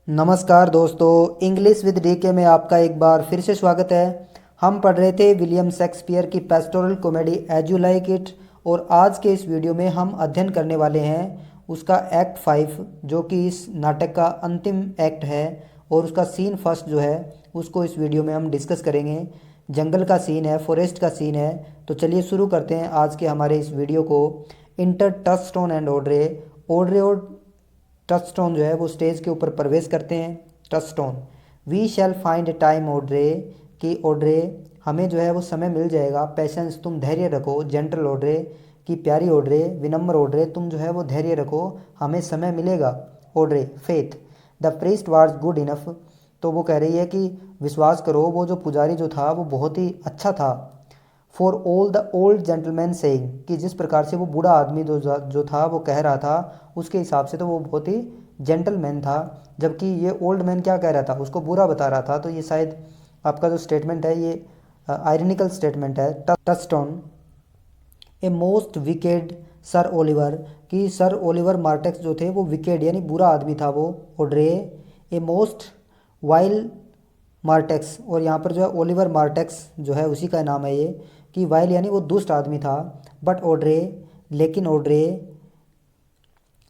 नमस्कार दोस्तों, English with DK में आपका एक बार फिर से स्वागत है। हम पढ़ रहे थे विलियम शेक्सपियर की pastoral comedy As You Like It, और आज के इस वीडियो में हम अध्ययन करने वाले हैं उसका एक्ट 5, जो कि इस नाटक का अंतिम एक्ट है, और उसका सीन फर्स्ट जो है उसको इस वीडियो में हम डिस्कस करेंगे। जंगल का सीन है, फॉरेस्ट का सीन है। तो चलिए शुरू करते हैं आज के हमारे इस वीडियो को। Enter Touchstone and Audrey. Audrey और टचस्टोन जो है वो स्टेज के ऊपर प्रवेश करते हैं। Touchstone, we shall find a time Audrey, कि ओड्रे हमें जो है वो समय मिल जाएगा। पेशेंस, तुम धैर्य रखो। जेंटल ओड्रे, कि प्यारी ओड्रे। विनम्र ओड्रे, तुम जो है वो धैर्य रखो, हमें समय मिलेगा। Audrey, faith, the priest was good enough, तो वो कह रही है कि विश्वास करो, वो जो पुजारी जो था वो बहुत ही अच्छा था। For all the old gentleman saying, कि जिस प्रकार से वो बूढ़ा आदमी जो था वो कह रहा था, उसके हिसाब से तो वो बहुत ही जेंटलमैन था। जबकि ये ओल्ड मैन क्या कह रहा था, उसको बुरा बता रहा था। तो ये शायद आपका जो स्टेटमेंट है ये आयरनिकल स्टेटमेंट है। Touchstone, a most wicked sir Oliver, कि सर ओलिवर मार्टेक्स जो थे वो विकेड यानी बुरा आदमी था वो। ओड्रे, ए मोस्ट वाइल मार्टेक्स, और यहाँ पर जो है ओलिवर मार्टेक्स जो है उसी का नाम है ये, कि वाइल यानी वो दुष्ट आदमी था। बट ओड्रे, लेकिन Audrey,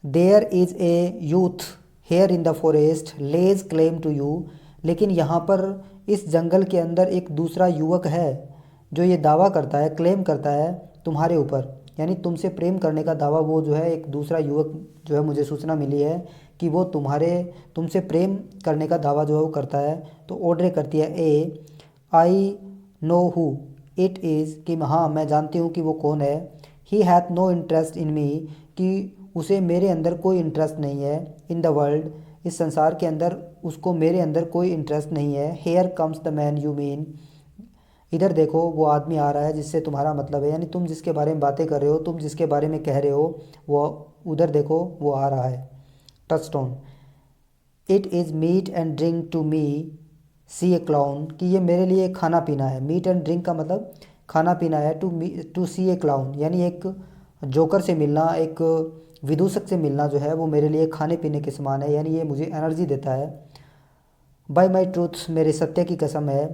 there is a youth here in the forest lays claim to you, लेकिन यहाँ पर इस जंगल के अंदर एक दूसरा युवक है जो ये दावा करता है, क्लेम करता है तुम्हारे ऊपर, यानी तुमसे प्रेम करने का दावा। वो जो है एक दूसरा युवक जो है, मुझे सूचना मिली है कि वो तुमसे प्रेम करने का दावा जो है वो करता है। तो ऑर्डर करती है ए, I know who it is, कि हाँ मैं जानती हूँ कि वो कौन है। He hath no interest in me, कि उसे मेरे अंदर कोई इंटरेस्ट नहीं है। इन द वर्ल्ड, इस संसार के अंदर उसको मेरे अंदर कोई इंटरेस्ट नहीं है। Here comes the man you mean, इधर देखो वो आदमी आ रहा है जिससे तुम्हारा मतलब है, यानी तुम जिसके बारे में बातें कर रहे हो, तुम जिसके बारे में कह रहे हो, वो उधर देखो वो आ रहा है। Touchstone, it is meat and drink to me see a clown, कि ये मेरे लिए खाना पीना है। मीट एंड ड्रिंक का मतलब खाना पीना है। टू सी ए क्लाउन यानी एक जोकर से मिलना, एक विदूषक से मिलना जो है वो मेरे लिए खाने पीने के समान है, यानी ये मुझे एनर्जी देता है। बाय माई ट्रूथ, मेरे सत्य की कसम है।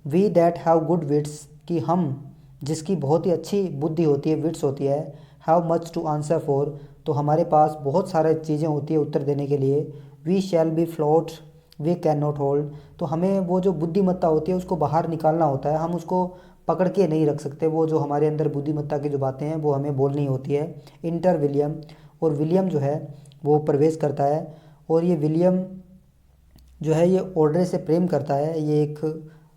We that have good wits, कि हम जिसकी बहुत ही अच्छी बुद्धि होती है, विट्स होती है। Have much to answer for, तो हमारे पास बहुत सारे चीज़ें होती है उत्तर देने के लिए। We shall be flout we can not hold, तो हमें वो जो बुद्धिमत्ता होती है उसको बाहर निकालना होता है, हम उसको पकड़ के नहीं रख सकते। वो जो हमारे अंदर बुद्धिमत्ता की जो बातें हैं वो हमें बोलनी होती है। इंटर विलियम, और विलियम जो है वो प्रवेश करता है। और ये विलियम जो है ये ऑर्डर से प्रेम करता है, ये एक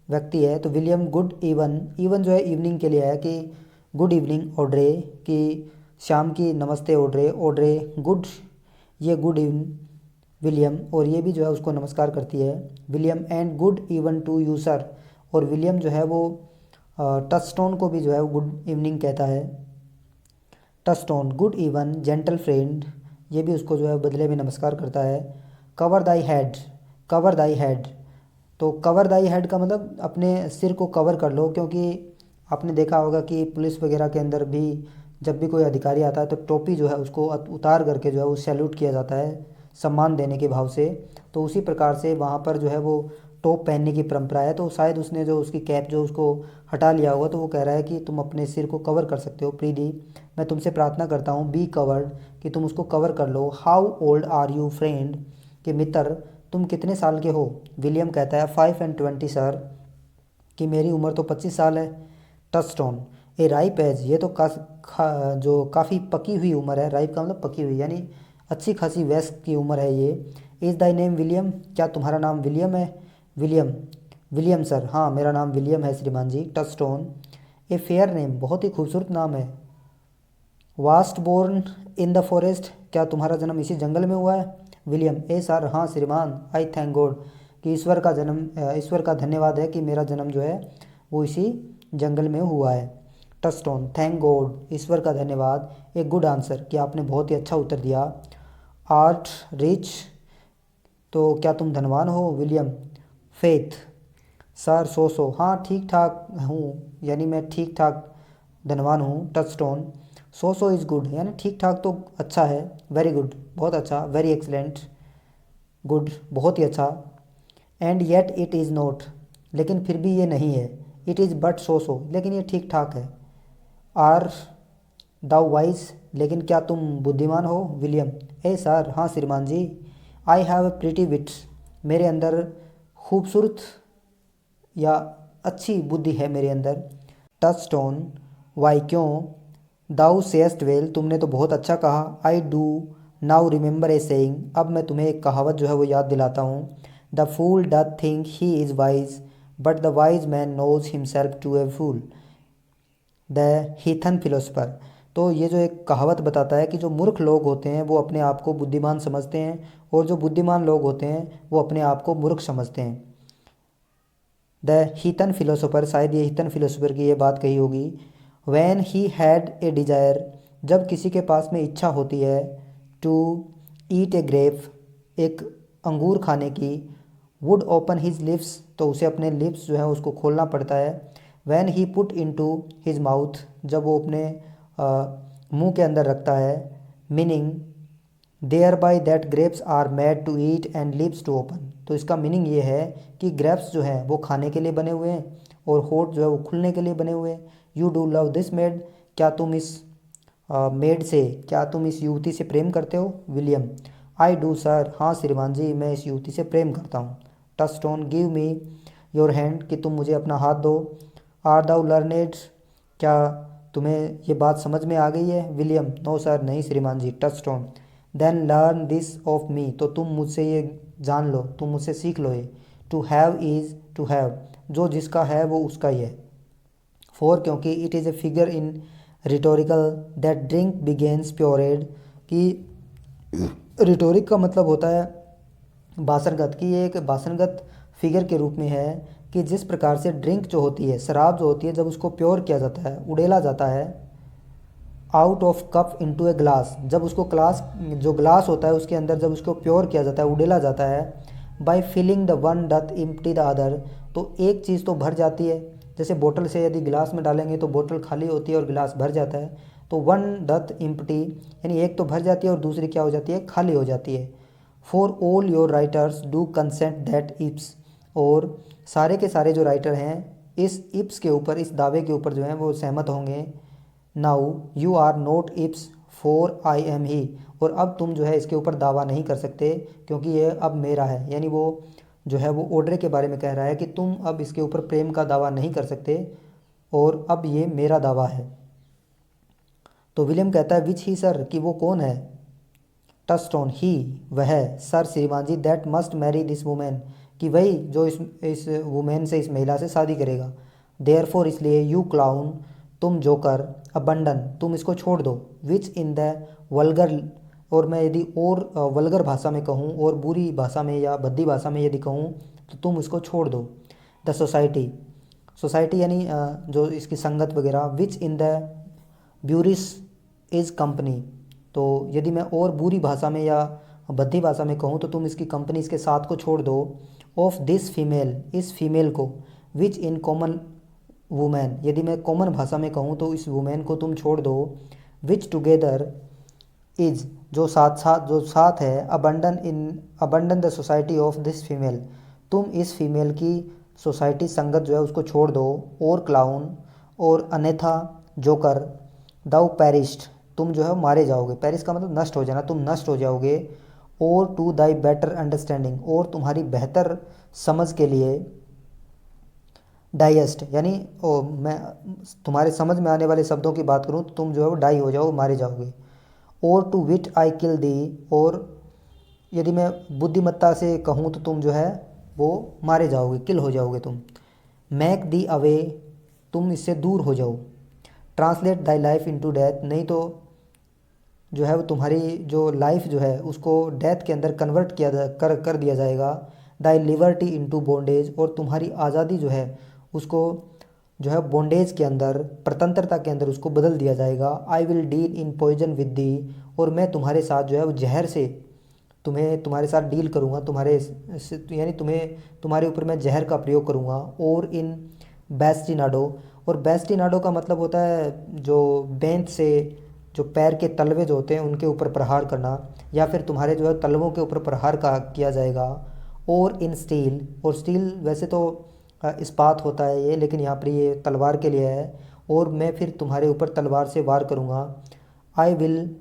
व्यक्ति है। तो विलियम गुड इवन, इवन जो है इवनिंग के लिए है, कि गुड इवनिंग ऑड्रे, कि शाम की नमस्ते ऑड्रे। ऑड्रे गुड, ये गुड इवन विलियम, और ये भी जो है उसको नमस्कार करती है। William and good even to you sir, और विलियम जो है वो टचस्टोन को भी जो है वो गुड इवनिंग कहता है। Touchstone, good even gentle friend, ये भी उसको जो है बदले में नमस्कार करता है। कवर दाई हेड, कवर दाई हेड, तो कवर दाई हेड का मतलब अपने सिर को कवर कर लो, क्योंकि आपने देखा होगा कि पुलिस वगैरह के अंदर भी जब भी कोई अधिकारी आता है तो टोपी जो है उसको उतार करके जो है वो सैल्यूट किया जाता है, सम्मान देने के भाव से। तो उसी प्रकार से वहाँ पर जो है वो टोप पहनने की परंपरा है। तो शायद उसने जो उसकी कैप जो उसको हटा लिया होगा, तो वो कह रहा है कि तुम अपने सिर को कवर कर सकते हो। प्रीति, मैं तुमसे प्रार्थना करता हूँ, बी कवर्ड, कि तुम उसको कवर कर लो। How old are you friend, कि मित्र तुम कितने साल के हो। विलियम कहता है 5 and 20 सर, कि मेरी उम्र तो 25 साल है। टचस्टोन, ए राइप एज, ये तो जो काफ़ी पकी हुई उम्र है। राइप का मतलब पकी हुई, यानी अच्छी खासी वयस्क की उम्र है ये। इज़ दाई नेम विलियम, क्या तुम्हारा नाम विलियम है। विलियम, विलियम सर, हाँ मेरा नाम विलियम है श्रीमान जी। टचस्टोन, ए फेयर नेम, बहुत ही खूबसूरत नाम है। Wast born in the forest, क्या तुम्हारा जन्म इसी जंगल में हुआ है। विलियम, ए सर, हाँ श्रीमान। आई थैंक गॉड, कि ईश्वर का धन्यवाद है कि मेरा जन्म जो है वो इसी जंगल में हुआ है। टचस्टोन, थैंक गॉड, ईश्वर का धन्यवाद। एक गुड आंसर, कि आपने बहुत ही अच्छा उत्तर दिया। आर्ट रिच, तो क्या तुम धनवान हो। विलियम, फेथ सर, सो हाँ ठीक ठाक हूँ, यानी मैं ठीक ठाक धनवान हूँ। टचस्टोन, सो इज़ गुड, यानी ठीक ठाक तो अच्छा है। वेरी गुड, बहुत अच्छा। वेरी एक्सलेंट, गुड, बहुत ही अच्छा। And yet it is not, लेकिन फिर भी ये नहीं है। इट इज़ बट सो सो, लेकिन ये ठीक ठाक है। आर दाउ वाइज, लेकिन क्या तुम बुद्धिमान हो? विलियम, ए सर, हाँ श्रीमान जी। I have a pretty wits, मेरे अंदर खूबसूरत या अच्छी बुद्धि है मेरे अंदर। टचस्टोन, वाई क्यों? दाउ सेस्ट वेल, तुमने तो बहुत अच्छा कहा। I do now remember a saying, अब मैं तुम्हें एक कहावत जो है वो याद दिलाता हूँ। The fool doth think he is wise, but the wise man knows himself to a fool. The heathen philosopher, तो ये जो एक कहावत बताता है कि जो मूर्ख लोग होते हैं वो अपने आप को बुद्धिमान समझते हैं, और जो बुद्धिमान लोग होते हैं वो अपने आप को मूर्ख समझते हैं। द हीथन फिलोसोफर, शायद ये हीथन फिलोसोफर की ये बात कही होगी। When he had a Dzire, जब किसी के पास में इच्छा होती है। टू ईट ए ग्रेप, एक अंगूर खाने की। वुड ओपन हिज लिप्स, तो उसे अपने लिप्स जो है उसको खोलना पड़ता है। When he put into his mouth, जब वो अपने मुंह के अंदर रखता है। Meaning thereby that grapes are made to eat and lips to open, तो इसका मीनिंग ये है कि ग्रेप्स जो है वो खाने के लिए बने हुए हैं और होठ जो है वो खुलने के लिए बने हुए हैं। You do love this made, क्या तुम इस मेड से, क्या तुम इस युवती से प्रेम करते हो? विलियम, आई डू सर, हाँ श्रीमान जी, मैं इस युवती से प्रेम करता हूँ। Touchstone, give me your hand, कि तुम मुझे अपना हाथ दो। आर दाउ लर्नेड, क्या तुम्हें ये बात समझ में आ गई है? विलियम, नो सर, नहीं श्रीमान जी। Touchstone, then learn this of me, तो तुम मुझसे ये जान लो, तुम मुझसे सीख लो ये। To have is to have, जो जिसका है वो उसका ही है। फोर, क्योंकि it is a figure in rhetorical that drink begins poured, कि रिटोरिक का मतलब होता है भाषणगत, कि ये एक भाषणगत फिगर के रूप में है कि जिस प्रकार से ड्रिंक जो होती है, शराब जो होती है, जब उसको प्योर किया जाता है, उड़ेला जाता है out of cup into a glass, जब उसको ग्लास, जो ग्लास होता है उसके अंदर जब उसको प्योर किया जाता है, उड़ेला जाता है। By filling the one doth empty the other, तो एक चीज़ तो भर जाती है। जैसे बोतल से यदि गिलास में डालेंगे तो बोतल खाली होती है और गिलास भर जाता है, तो वन डथ एम्प्टी, यानी एक तो भर जाती है और दूसरी क्या हो जाती है? खाली हो जाती है। For all your writers do consent that ipse, और सारे के सारे जो राइटर हैं इस इप्स के ऊपर, इस दावे के ऊपर जो हैं वो सहमत होंगे। Now you are not ipse for I am he, और अब तुम जो है इसके ऊपर दावा नहीं कर सकते क्योंकि ये अब मेरा है। यानी वो जो है वो ऑर्डर के बारे में कह रहा है कि तुम अब इसके ऊपर प्रेम का दावा नहीं कर सकते और अब ये मेरा दावा है। तो विलियम कहता है विच ही सर, कि वो कौन है? टचस्टोन, ही, वह। सर श्रीमान जी, that must marry this woman, कि वही जो इस वुमेन से, इस महिला से शादी करेगा। देयरफॉर, इसलिए। यू क्लाउन, तुम जोकर। अबंडन, तुम इसको छोड़ दो। विच इन द वल्गर, और मैं यदि और वल्गर भाषा में कहूँ और बुरी भाषा में या भद्दी भाषा में यदि कहूँ तो तुम इसको छोड़ दो। द सोसाइटी, सोसाइटी यानी जो इसकी संगत वगैरह। विच इन द ब्यूरिस इज़ कंपनी, तो यदि मैं और बुरी भाषा में या भद्दी भाषा में कहूँ तो तुम इसकी कंपनी, इसके साथ को छोड़ दो। ऑफ दिस फीमेल, इस फीमेल को। विच इन कॉमन वुमेन, यदि मैं कॉमन भाषा में कहूँ तो इस वुमेन को तुम छोड़ दो। विच टुगेदर इज, जो साथ साथ, जो साथ है। Abandon the society of this female, तुम इस फीमेल की सोसाइटी, संगत जो है उसको छोड़ दो। और क्लाउन, और अन्यथा जोकर। दाउ पेरिस्ट, तुम जो है मारे जाओगे। पेरिस का मतलब नष्ट हो जाना, तुम नष्ट हो जाओगे। और टू दाई बेटर अंडरस्टैंडिंग, और तुम्हारी बेहतर समझ के लिए। डाइएस्ट, यानी मैं तुम्हारे समझ में आने वाले शब्दों की बात करूँ तो तुम जो है वो डाई हो जाओ, मारे जाओगे। और टू विट आई किल दी, और यदि मैं बुद्धिमत्ता से कहूँ तो तुम जो है वो मारे जाओगे, किल हो जाओगे तुम। मैक दी अवे, तुम इससे दूर हो जाओ। Translate thy life into death, नहीं तो जो है वो तुम्हारी जो लाइफ जो है उसको डेथ के अंदर कन्वर्ट कर दिया जाएगा। दाई लिबर्टी इनटू बॉन्डेज, और तुम्हारी आज़ादी जो है उसको जो है बॉन्डेज के अंदर, प्रतंत्रता के अंदर उसको बदल दिया जाएगा। I will deal in poison with thee, और मैं तुम्हारे साथ जो है वो जहर से, तुम्हारे साथ डील करूँगा, यानी तुम्हारे ऊपर मैं जहर का प्रयोग करूँगा। और इन बेस्टिनाडो, और बेस्टिनाडो का मतलब होता है जो बेंत से जो पैर के तलवे जो होते हैं उनके ऊपर प्रहार करना, या फिर तुम्हारे जो है तलवों के ऊपर प्रहार का किया जाएगा। और इन स्टील, और स्टील वैसे तो इस्पात होता है ये, लेकिन यहाँ पर ये तलवार के लिए है। और मैं फिर तुम्हारे ऊपर तलवार से वार करूँगा। I will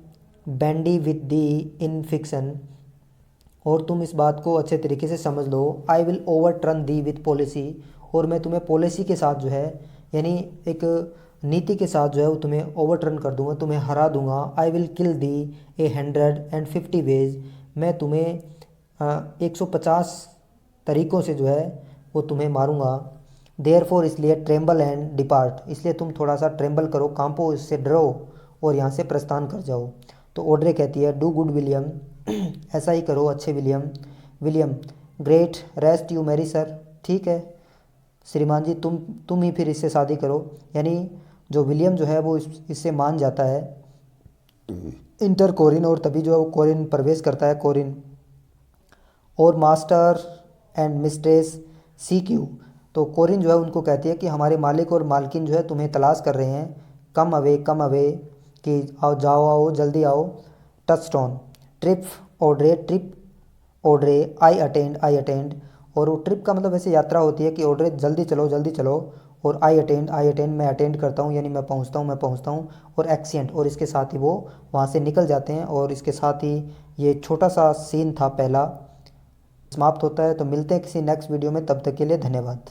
bandy with thee in faction, और तुम इस बात को अच्छे तरीके से समझ लो। I will overturn thee with policy, और मैं तुम्हें पॉलिसी के साथ जो है, यानी एक नीति के साथ जो है वो तुम्हें ओवरटर्न कर दूंगा, तुम्हें हरा दूंगा। I will kill the 150 veg, मैं तुम्हें 150 तरीक़ों से जो है वो तुम्हें मारूंगा। देयर फोर, इसलिए ट्रेम्बल एंड डिपार्ट, इसलिए तुम थोड़ा सा ट्रेम्बल करो, कांपो, इससे डरो और यहाँ से प्रस्थान कर जाओ। तो ऑड्रे कहती है डू गुड विलियम, ऐसा ही करो अच्छे William. William, great, rest you Mary sir, ठीक है श्रीमान जी, तुम ही फिर इससे शादी करो। यानी जो विलियम जो है वो इससे मान जाता है। इंटर कोरिन, और तभी जो है वो कोरिन प्रवेश करता है, कोरिन। और master and mistress seek you, तो कोरिन जो है उनको कहती है कि हमारे मालिक और मालकिन जो है तुम्हें तलाश कर रहे हैं। कम अवे, कि आओ, जाओ, आओ, जल्दी आओ। Touchstone, trip Audrey, trip Audrey, I attend, और वो ट्रिप का मतलब वैसे यात्रा होती है कि ऑड्रे जल्दी चलो, जल्दी चलो। और आई अटेंड, मैं अटेंड करता हूँ, यानी मैं पहुँचता हूँ। और एक्सीडेंट, और इसके साथ ही वो वहाँ से निकल जाते हैं। और इसके साथ ही ये छोटा सा सीन था पहला समाप्त होता है। तो मिलते हैं किसी नेक्स्ट वीडियो में, तब तक के लिए धन्यवाद।